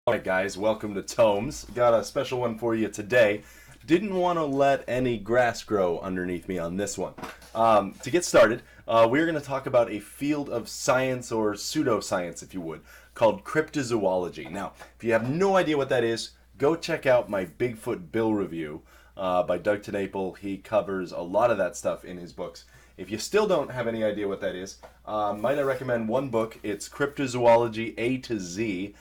Alright guys, welcome to Tomes. Got a special one for you today. Didn't want to let any grass grow underneath me on this one. To get started, we're going to talk about a field of science, or pseudoscience if you would, called cryptozoology. Now, if you have no idea what that is, go check out my Bigfoot Bill review by Doug TeNapel. He covers a lot of that stuff in his books. If you still don't have any idea what that is, might I recommend one book. It's Cryptozoology A to Z,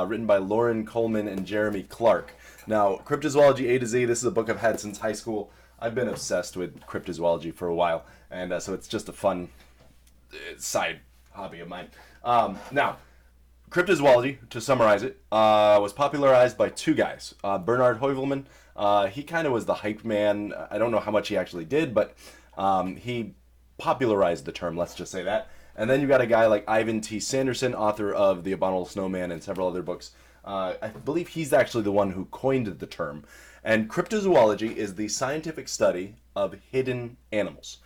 written by Lauren Coleman and Jeremy Clark. Now, Cryptozoology A to Z, this is a book I've had since high school. I've been obsessed with cryptozoology for a while, and so it's just a fun side hobby of mine. Now, cryptozoology, to summarize it, was popularized by two guys. Bernard Heuvelman, he kind of was the hype man. I don't know how much he actually did, but he popularized the term, let's just say that. And then you got a guy like Ivan T. Sanderson, author of The Abominable Snowman and several other books. I believe he's actually the one who coined the term. And cryptozoology is the scientific study of hidden animals.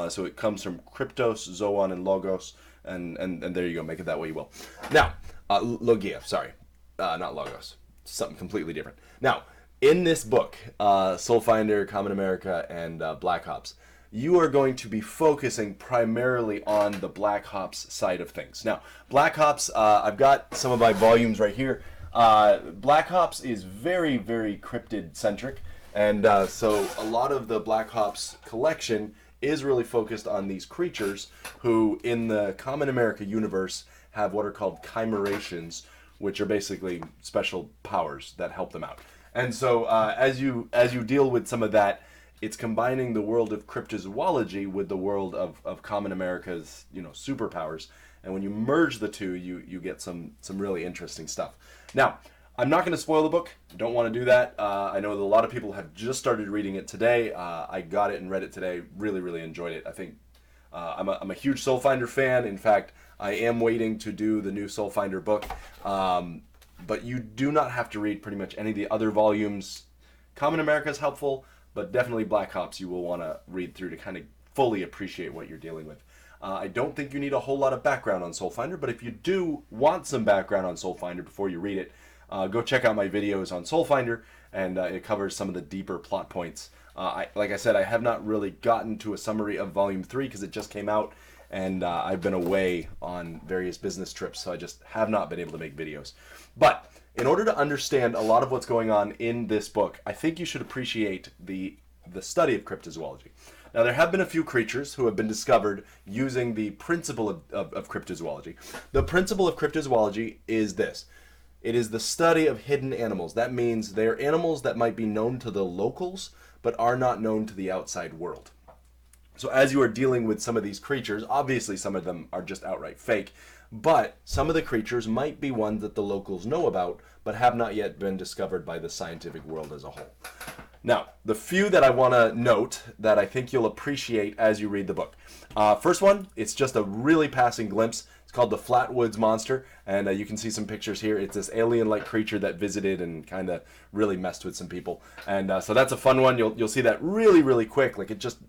So it comes from cryptos, zoon, and logos, and there you go, make it that way you will. Now, logia, sorry, not logos, something completely different. Now, in this book, Soulfinder, Kamen America, and Blackhops, you are going to be focusing primarily on the Blackhops side of things. Now, Blackhops, I've got some of my volumes right here. Blackhops is very, very cryptid-centric, and so a lot of the Blackhops collection is really focused on these creatures who, in the Kamen America universe, have what are called chimerations, which are basically special powers that help them out. And so as you deal with some of that, it's combining the world of cryptozoology with the world of Kamen America's, superpowers. And when you merge the two, you get some really interesting stuff. Now, I'm not going to spoil the book. Don't want to do that. I know that a lot of people have just started reading it today. I got it and read it today. Really, really enjoyed it. I think I'm a huge Soulfinder fan. In fact, I am waiting to do the new Soulfinder book. But you do not have to read pretty much any of the other volumes. Kamen America is helpful, but definitely Blackhops you will want to read through to kind of fully appreciate what you're dealing with. I don't think you need a whole lot of background on Soulfinder, but if you do want some background on Soulfinder before you read it, go check out my videos on Soulfinder, and it covers some of the deeper plot points. Like I said, I have not really gotten to a summary of Volume 3 because it just came out, and I've been away on various business trips, so I just have not been able to make videos. But in order to understand a lot of what's going on in this book, I think you should appreciate the study of cryptozoology. Now, there have been a few creatures who have been discovered using the principle of cryptozoology. The principle of cryptozoology is this. It is the study of hidden animals. That means they're animals that might be known to the locals, but are not known to the outside world. So as you are dealing with some of these creatures, obviously some of them are just outright fake, but some of the creatures might be ones that the locals know about, but have not yet been discovered by the scientific world as a whole. Now, the few that I want to note that I think you'll appreciate as you read the book. First one, it's just a really passing glimpse. It's called the Flatwoods Monster, and you can see some pictures here. It's this alien-like creature that visited and kind of really messed with some people. And so that's a fun one. You'll see that really, really quick, like it just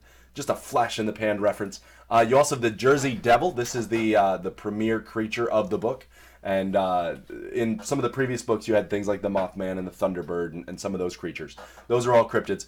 a flash in the pan reference. You also have the Jersey Devil. This is the premier creature of the book. And in some of the previous books, you had things like the Mothman and the Thunderbird and some of those creatures. Those are all cryptids.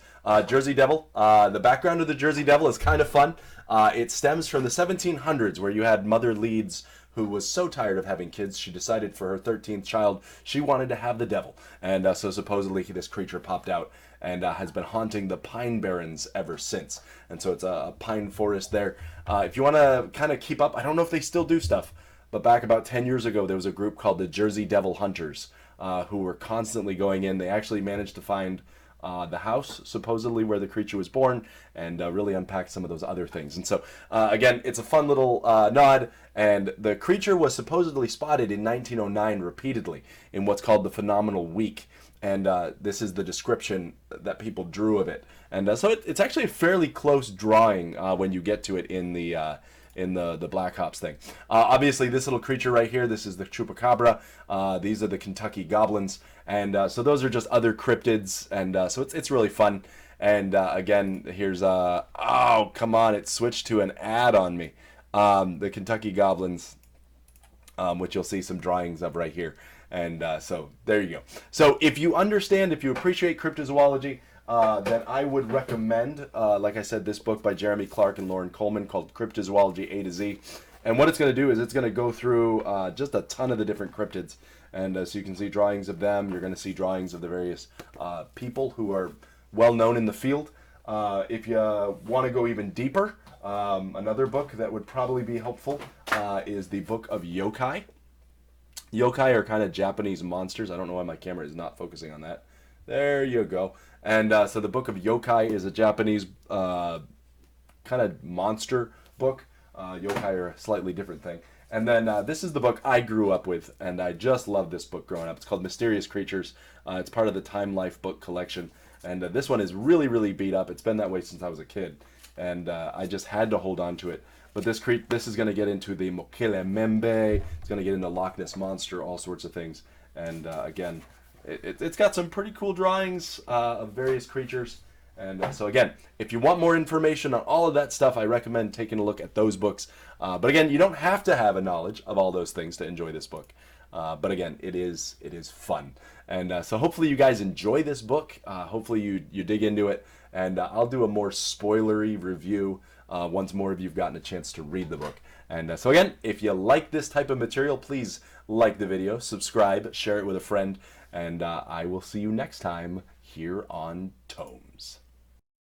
Jersey Devil, the background of the Jersey Devil is kind of fun. It stems from the 1700s, where you had Mother Leeds, who was so tired of having kids, she decided for her 13th child, she wanted to have the devil. And so supposedly this creature popped out and has been haunting the Pine Barrens ever since. And so it's a pine forest there. If you want to kind of keep up, I don't know if they still do stuff, but back about 10 years ago, there was a group called the Jersey Devil Hunters who were constantly going in. They actually managed to find the house, supposedly, where the creature was born, and really unpack some of those other things. And so, again, it's a fun little nod, and the creature was supposedly spotted in 1909 repeatedly in what's called the Phenomenal Week. And this is the description that people drew of it. And so it's actually a fairly close drawing when you get to it in the Blackhops thing. Obviously, this little creature right here, this is the Chupacabra. These are the Kentucky Goblins. And so those are just other cryptids. And so it's really fun. And again, here's, oh, come on, it switched to an ad on me. The Kentucky Goblins, which you'll see some drawings of right here. And so there you go. So if you understand, if you appreciate cryptozoology, then I would recommend, like I said, this book by Jeremy Clark and Lauren Coleman called Cryptozoology A to Z. And what it's going to do is it's going to go through just a ton of the different cryptids. And so you can see drawings of them. You're going to see drawings of the various people who are well known in the field. If you want to go even deeper, another book that would probably be helpful is the book of Youkai. Youkai are kind of Japanese monsters. I don't know why my camera is not focusing on that. There you go. And so the book of Youkai is a Japanese kind of monster book. Yokai are a slightly different thing. And then this is the book I grew up with, and I just loved this book growing up. It's called Mysterious Creatures. It's part of the Time Life book collection. And this one is really, really beat up. It's been that way since I was a kid. And I just had to hold on to it. But this is going to get into the Mokele Membe. It's going to get into Loch Ness Monster, all sorts of things. And again, it's got some pretty cool drawings of various creatures. And so again, if you want more information on all of that stuff, I recommend taking a look at those books. But again, you don't have to have a knowledge of all those things to enjoy this book. But again, it is fun. And so hopefully you guys enjoy this book. Hopefully you dig into it. And I'll do a more spoilery review once more of you've gotten a chance to read the book. And so again, if you like this type of material, please like the video, subscribe, share it with a friend, and I will see you next time here on Tomes.